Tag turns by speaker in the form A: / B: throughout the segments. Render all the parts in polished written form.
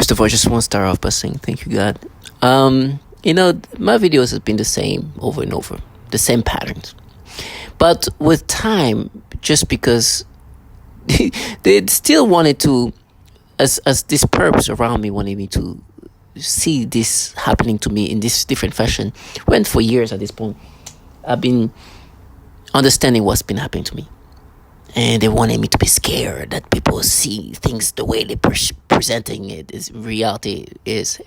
A: First of all, I just want to start off by saying thank you, God. My videos have been the same over and over, the same patterns. But with time, just because they still wanted to, as this purpose around me wanted me to see this happening to me in this different fashion, when for years at this point, I've been understanding what's been happening to me. And they wanted me to be scared that people see things the way they're presenting it. Is reality is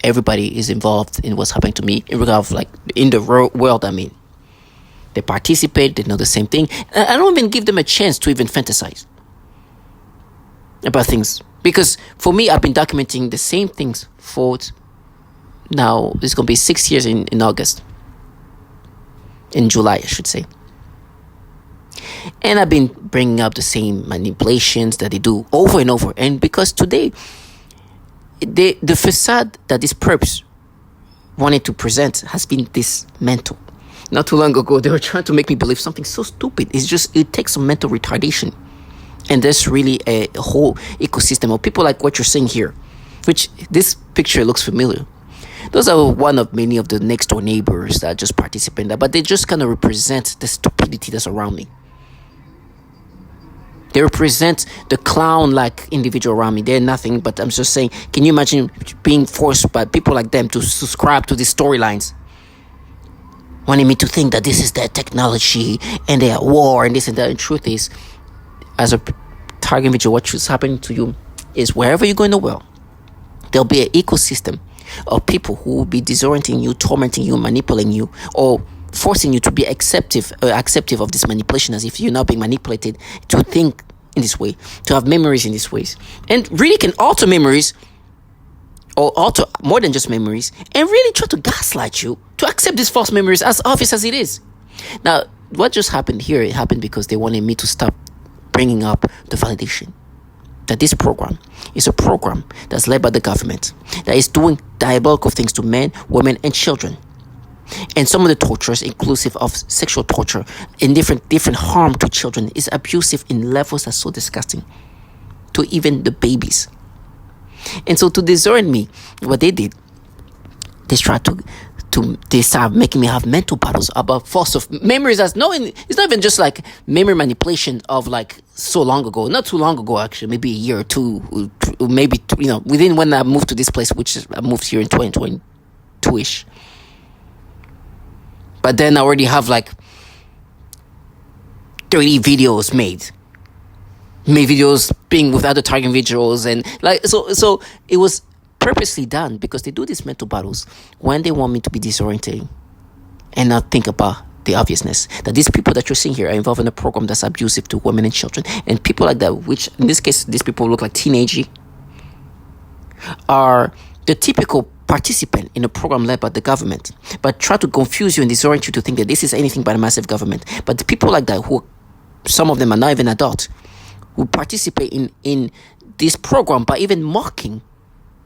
A: everybody is involved in what's happening to me in regard of like in the world. I mean, they participate. They know the same thing. I don't even give them a chance to even fantasize about things, because for me, I've been documenting the same things for now. It's gonna be 6 years in August, in July, I should say. And I've been bringing up the same manipulations that they do over and over. And because today, the facade that this perps wanted to present has been dismantled. Not too long ago, they were trying to make me believe something so stupid. It takes some mental retardation. And there's really a whole ecosystem of people like what you're seeing here, which this picture looks familiar. Those are one of many of the next door neighbors that just participate in that, but they just kind of represent the stupidity that's around me. They represent the clown-like individual around me. They're nothing, but I'm just saying, can you imagine being forced by people like them to subscribe to these storylines? Wanting me to think that this is their technology and they're at war and this and that. And the truth is, as a target individual, what's happening to you is wherever you go in the world, there'll be an ecosystem of people who will be disorienting you, tormenting you, manipulating you, or forcing you to be acceptive of this manipulation, as if you're now being manipulated to think in this way, to have memories in these ways, and really can alter memories or alter more than just memories, and really try to gaslight you to accept these false memories, as obvious as it is. Now, what just happened here, it happened because they wanted me to stop bringing up the validation that this program is a program that's led by the government, that is doing diabolical things to men, women, and children. And some of the tortures, inclusive of sexual torture and different harm to children, is abusive in levels that's so disgusting to even the babies. And so to disorient me, what they did, they tried they started making me have mental battles about false of memories. It's not even just like memory manipulation of like so long ago, not too long ago actually, maybe a year or two, maybe within when I moved to this place, which I moved here in 2022ish. But then I already have like 30 videos made videos being with other target individuals, and like so it was purposely done because they do these mental battles when they want me to be disorienting and not think about the obviousness that these people that you're seeing here are involved in a program that's abusive to women and children, and people like that, which in this case these people look like teenagers, are the typical participant in a program led by the government, but try to confuse you and disorient you to think that this is anything but a massive government. But the people like that, who some of them are not even adults, who participate in this program by even mocking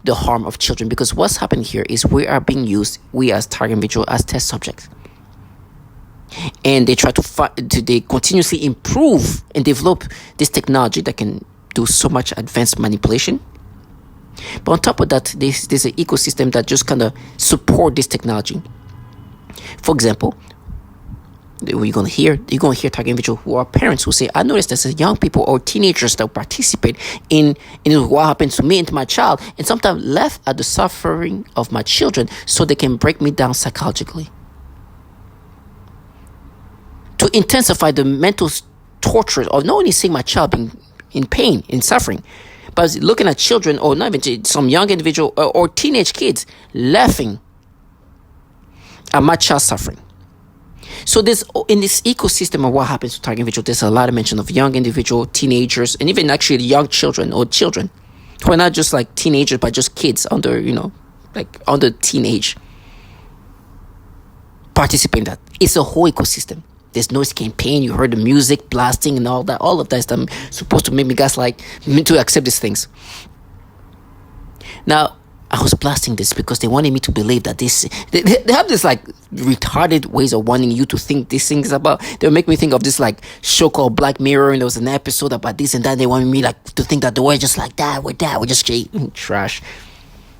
A: the harm of children, because what's happening here is we are being used, we as target individual, as test subjects, and they try they continuously improve and develop this technology that can do so much advanced manipulation. But on top of that, there's an ecosystem that just kind of support this technology. For example, you're gonna hear target individuals who are parents who say, I noticed there's young people or teenagers that participate in what happened to me and to my child, and sometimes laugh at the suffering of my children so they can break me down psychologically, to intensify the mental torture of not only seeing my child being in pain, in suffering, but looking at children, or not even some young individual or teenage kids laughing at my child suffering. So there's, in this ecosystem of what happens to target individual, there's a lot of mention of young individual, teenagers, and even actually young children or children who are not just like teenagers, but just kids under teenage, participate in that. It's a whole ecosystem. There's noise campaign. You heard the music blasting and all that. All of that is supposed to make me gaslight me to accept these things. Now, I was blasting this because they wanted me to believe that they have this like retarded ways of wanting you to think these things about. They'll make me think of this like show called Black Mirror, and there was an episode about this and that. They wanted me like to think that the world just like that, we're just trash.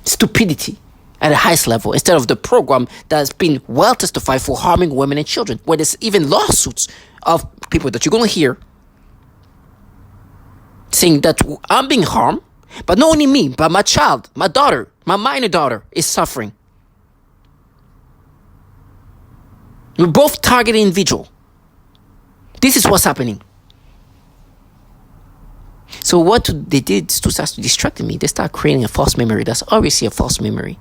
A: Stupidity at the highest level, instead of the program that's been well testified for harming women and children, where there's even lawsuits of people that you're going to hear saying that I'm being harmed, but not only me, but my child, my daughter, my minor daughter is suffering. We're both targeted individual. This is what's happening. So what they did to start distracting me, they start creating a false memory that's obviously a false memory.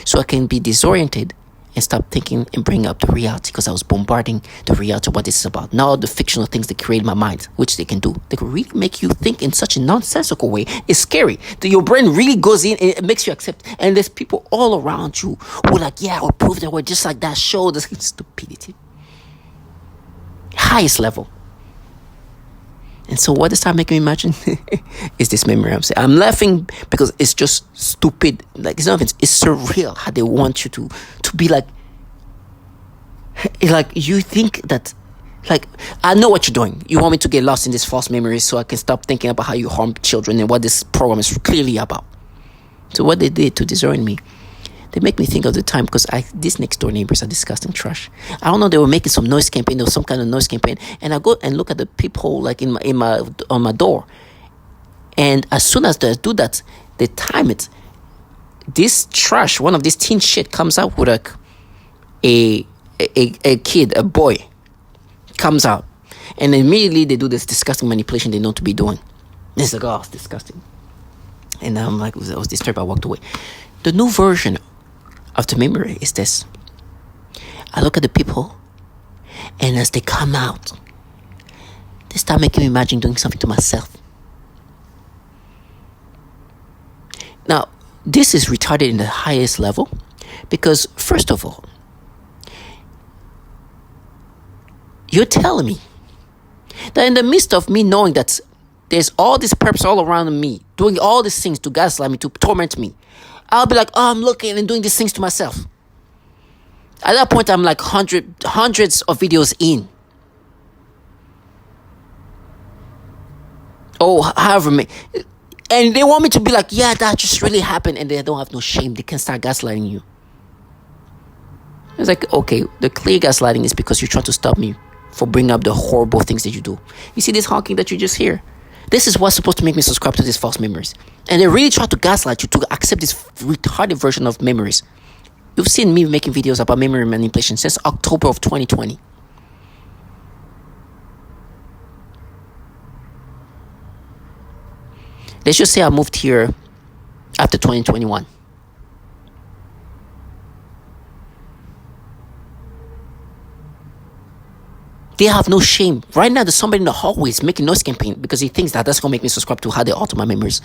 A: So I can be disoriented and stop thinking and bring up the reality, because I was bombarding the reality of what this is about. Now the fictional things they create in my mind, which they can do, they can really make you think in such a nonsensical way. It's scary. Your brain really goes in and it makes you accept. And there's people all around you who are like, yeah, we'll prove that we're just like that show. This stupidity. Highest level. And so what they start making me imagine is this memory. I'm laughing because it's just stupid. Like, it's not even, it's surreal how they want you to be like you think that, like, I know what you're doing. You want me to get lost in this false memory so I can stop thinking about how you harm children and what this program is clearly about. So what they did to disorient me, they make me think of the time, because these next door neighbors are disgusting trash. I don't know, they were making some noise campaign. There was some kind of noise campaign, and I go and look at the peephole like on my door, and as soon as they do that, they time it. This trash, one of these teen shit, comes out with a kid, a boy, comes out, and immediately they do this disgusting manipulation they know to be doing. It's like, oh, it's disgusting. And I'm like, I was disturbed. I walked away. The new version of the memory is this. I look at the people, and as they come out, they start making me imagine doing something to myself. Now, this is retarded in the highest level, because first of all, you're telling me that in the midst of me knowing that there's all this purpose all around me, doing all these things to gaslight me, to torment me, I'll be like, oh, I'm looking and doing these things to myself. At that point, I'm like hundreds of videos in. Oh, however many. And they want me to be like, yeah, that just really happened. And they don't have no shame. They can start gaslighting you. It's like, okay, the clear gaslighting is because you try to stop me for bringing up the horrible things that you do. You see this honking that you just hear? This is what's supposed to make me subscribe to these false memories. And they really try to gaslight you to accept this retarded version of memories. You've seen me making videos about memory manipulation since October of 2020. Let's just say I moved here after 2021. They have no shame. Right now, there's somebody in the hallways making noise campaign because he thinks that that's going to make me subscribe to how they alter my memories.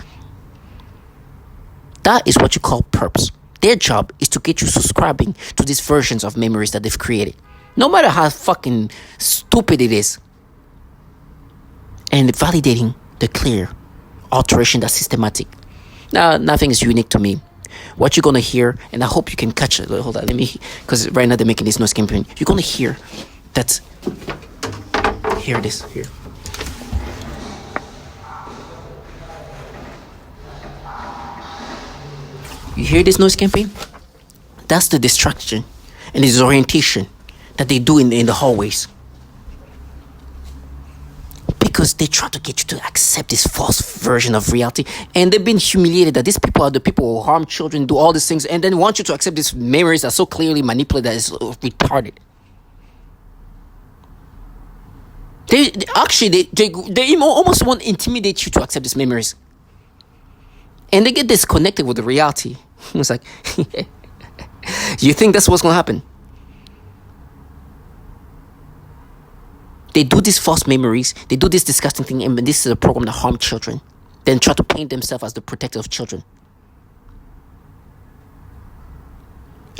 A: That is what you call perps. Their job is to get you subscribing to these versions of memories that they've created. No matter how fucking stupid it is. And validating the clear alteration that's systematic. Now, nothing is unique to me. What you're going to hear, and I hope you can catch it. Hold on, because right now they're making this noise campaign. You're going to hear that. Here it is. Here. You hear this noise campaign? That's the distraction and the disorientation that they do in the hallways. Because they try to get you to accept this false version of reality. And they've been humiliated that these people are the people who harm children, do all these things, and then want you to accept these memories that are so clearly manipulated that it's retarded. They almost want to intimidate you to accept these memories. And they get disconnected with the reality. It's like, you think that's what's going to happen? They do these false memories. They do this disgusting thing. And this is a program that harm children. Then try to paint themselves as the protector of children.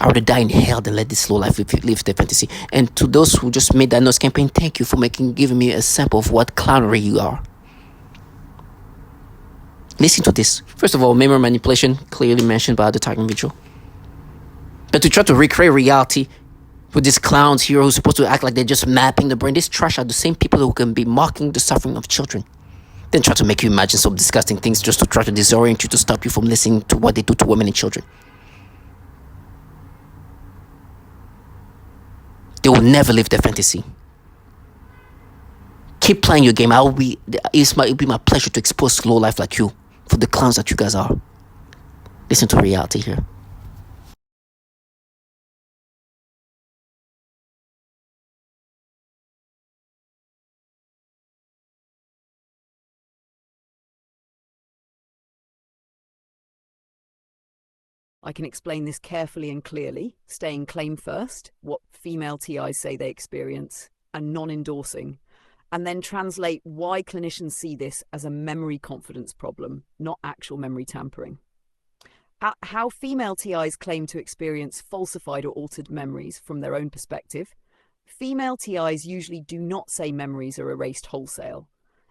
A: I would die in hell than let this slow life live their fantasy. And to those who just made that noise campaign, thank you for giving me a sample of what clownery you are. Listen to this. First of all, memory manipulation, clearly mentioned by the target individual. But to try to recreate reality with these clowns here who's supposed to act like they're just mapping the brain, these trash are the same people who can be mocking the suffering of children. Then try to make you imagine some disgusting things just to try to disorient you, to stop you from listening to what they do to women and children. They will never live their fantasy. Keep playing your game. It'll be my pleasure to expose slow life like you for the clowns that you guys are. Listen to reality here.
B: I can explain this carefully and clearly, staying claim first, what female TIs say they experience, and non-endorsing, and then translate why clinicians see this as a memory confidence problem, not actual memory tampering. How female TIs claim to experience falsified or altered memories from their own perspective. Female TIs usually do not say memories are erased wholesale.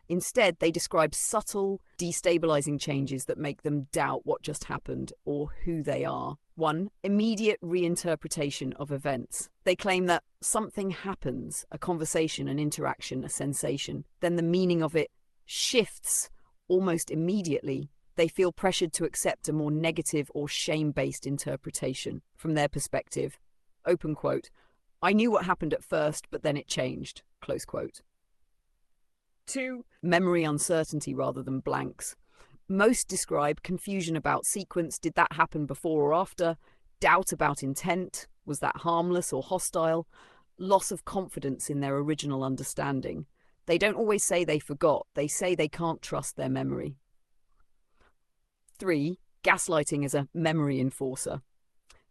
B: Instead, they describe subtle, destabilizing changes that make them doubt what just happened or who they are. 1. Immediate reinterpretation of events. They claim that something happens, a conversation, an interaction, a sensation, then the meaning of it shifts almost immediately. They feel pressured to accept a more negative or shame-based interpretation from their perspective. Open quote, "I knew what happened at first, but then it changed." Close quote. 2. Memory uncertainty rather than blanks. Most describe confusion about sequence. Did that happen before or after? Doubt about intent. Was that harmless or hostile? Loss of confidence in their original understanding. They don't always say they forgot. They say they can't trust their memory. 3. Gaslighting as a memory enforcer.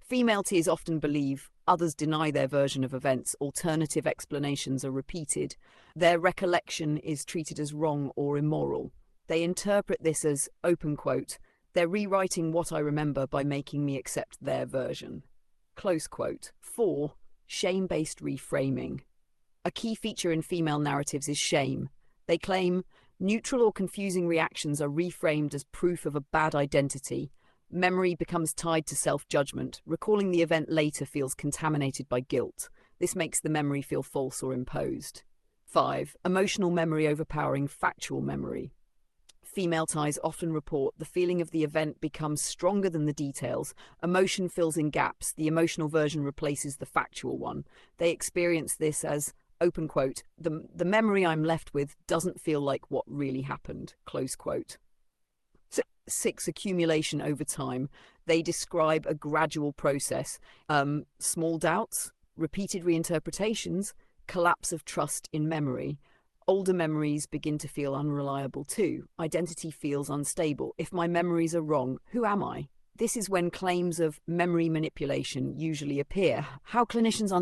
B: Female Ts often believe others deny their version of events, alternative explanations are repeated, their recollection is treated as wrong or immoral. They interpret this as, open quote, "They're rewriting what I remember by making me accept their version." Close quote. 4. Shame-based reframing. A key feature in female narratives is shame. They claim neutral or confusing reactions are reframed as proof of a bad identity. Memory becomes tied to self-judgment. Recalling the event later feels contaminated by guilt. This makes the memory feel false or imposed. 5. Emotional memory overpowering factual memory. Female TIs often report the feeling of the event becomes stronger than the details. Emotion fills in gaps. The emotional version replaces the factual one. They experience this as, open quote, the memory I'm left with doesn't feel like what really happened, close quote. 6. Accumulation over time. They describe a gradual process. Small doubts, repeated reinterpretations, collapse of trust in memory. Older memories begin to feel unreliable too. Identity feels unstable. If my memories are wrong, who am I? This is when claims of memory manipulation usually appear. How clinicians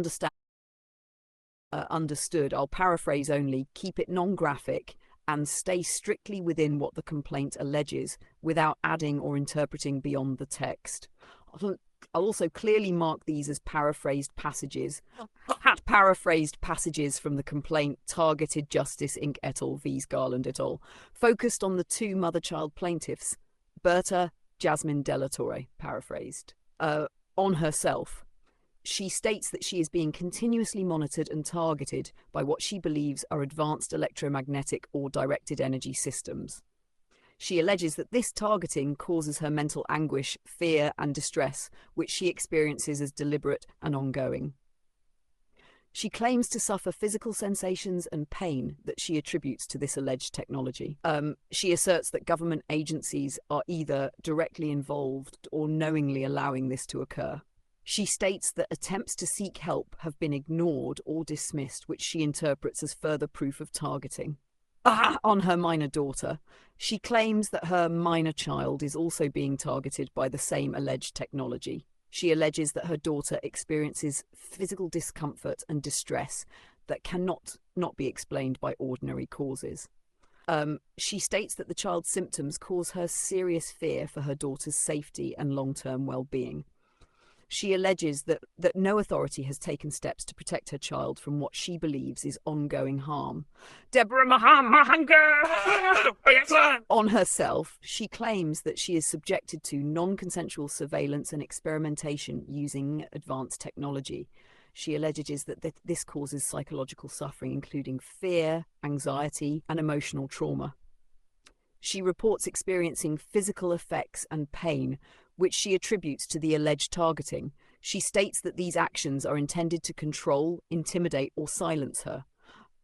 B: understood, I'll paraphrase only, keep it non-graphic, and stay strictly within what the complaint alleges without adding or interpreting beyond the text. I'll also clearly mark these as paraphrased passages. Paraphrased passages from the complaint targeted Justice Inc. et al. V. Garland et al. Focused on the 2 mother-child plaintiffs, Berta Jasmine Della Torre, paraphrased, on herself. She states that she is being continuously monitored and targeted by what she believes are advanced electromagnetic or directed energy systems. She alleges that this targeting causes her mental anguish, fear, and distress, which she experiences as deliberate and ongoing. She claims to suffer physical sensations and pain that she attributes to this alleged technology. She asserts that government agencies are either directly involved or knowingly allowing this to occur. She states that attempts to seek help have been ignored or dismissed, which she interprets as further proof of targeting. On her minor daughter, she claims that her minor child is also being targeted by the same alleged technology. She alleges that her daughter experiences physical discomfort and distress that cannot not be explained by ordinary causes. She states that the child's symptoms cause her serious fear for her daughter's safety and long-term well-being. She alleges that no authority has taken steps to protect her child from what she believes is ongoing harm. On herself, she claims that she is subjected to non-consensual surveillance and experimentation using advanced technology. She alleges that this causes psychological suffering, including fear, anxiety, and emotional trauma. She reports experiencing physical effects and pain, which she attributes to the alleged targeting. She states that these actions are intended to control, intimidate, or silence her.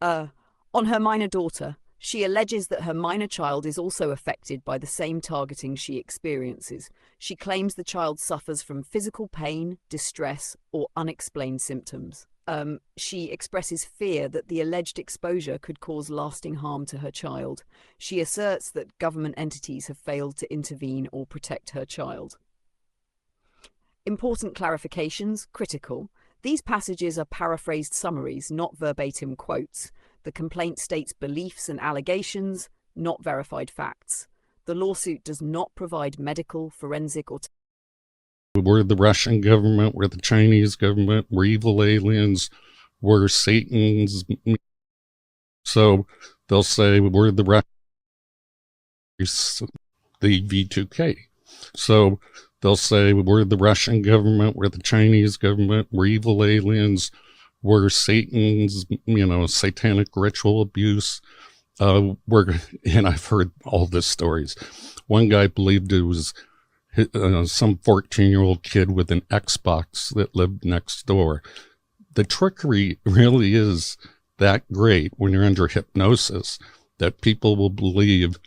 B: On her minor daughter, she alleges that her minor child is also affected by the same targeting she experiences. She claims the child suffers from physical pain, distress, or unexplained symptoms. She expresses fear that the alleged exposure could cause lasting harm to her child. She asserts that government entities have failed to intervene or protect her child. Important clarifications, critical. These passages are paraphrased summaries, not verbatim quotes. The complaint states beliefs and allegations, not verified facts. The lawsuit does not provide medical, forensic, or
C: we're the Russian government, we're the Chinese government, we're evil aliens, we're Satan's. So they'll say we're the the V2K. So they'll say we're the Russian government, we're the Chinese government, we're evil aliens, we're Satan's, satanic ritual abuse. And I've heard all the stories. One guy believed it was some 14-year-old kid with an Xbox that lived next door. The trickery really is that great when you're under hypnosis that people will believe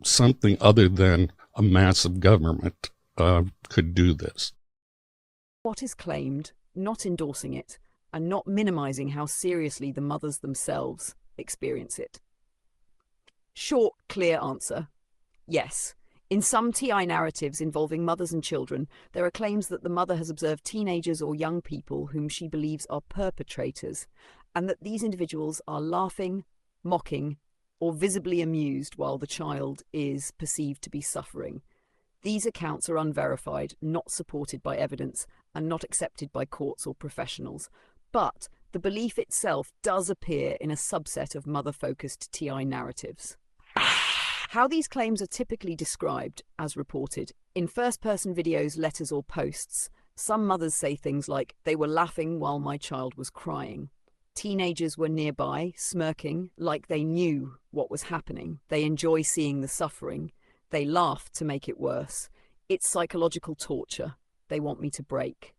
C: something other than a massive government could do this.
B: What is claimed, not endorsing it, and not minimizing how seriously the mothers themselves experience it. Short, clear answer: yes. In some TI narratives involving mothers and children, there are claims that the mother has observed teenagers or young people whom she believes are perpetrators, and that these individuals are laughing, mocking, or visibly amused while the child is perceived to be suffering. These accounts are unverified, not supported by evidence, and not accepted by courts or professionals. But the belief itself does appear in a subset of mother-focused TI narratives. How these claims are typically described, as reported, in first-person videos, letters, or posts. Some mothers say things like, "They were laughing while my child was crying." Teenagers were nearby, smirking, like they knew what was happening. They enjoy seeing the suffering. They laugh to make it worse. It's psychological torture. They want me to break.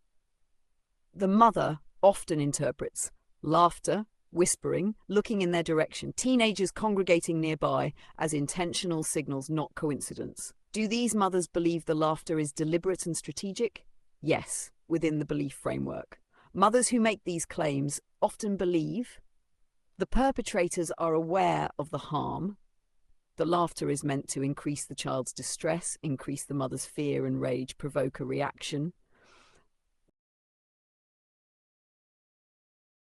B: The mother often interprets laughter, whispering, looking in their direction, teenagers congregating nearby as intentional signals, not coincidence. Do these mothers believe the laughter is deliberate and strategic? Yes, within the belief framework. Mothers who make these claims often believe the perpetrators are aware of the harm. The laughter is meant to increase the child's distress, increase the mother's fear and rage, provoke a reaction.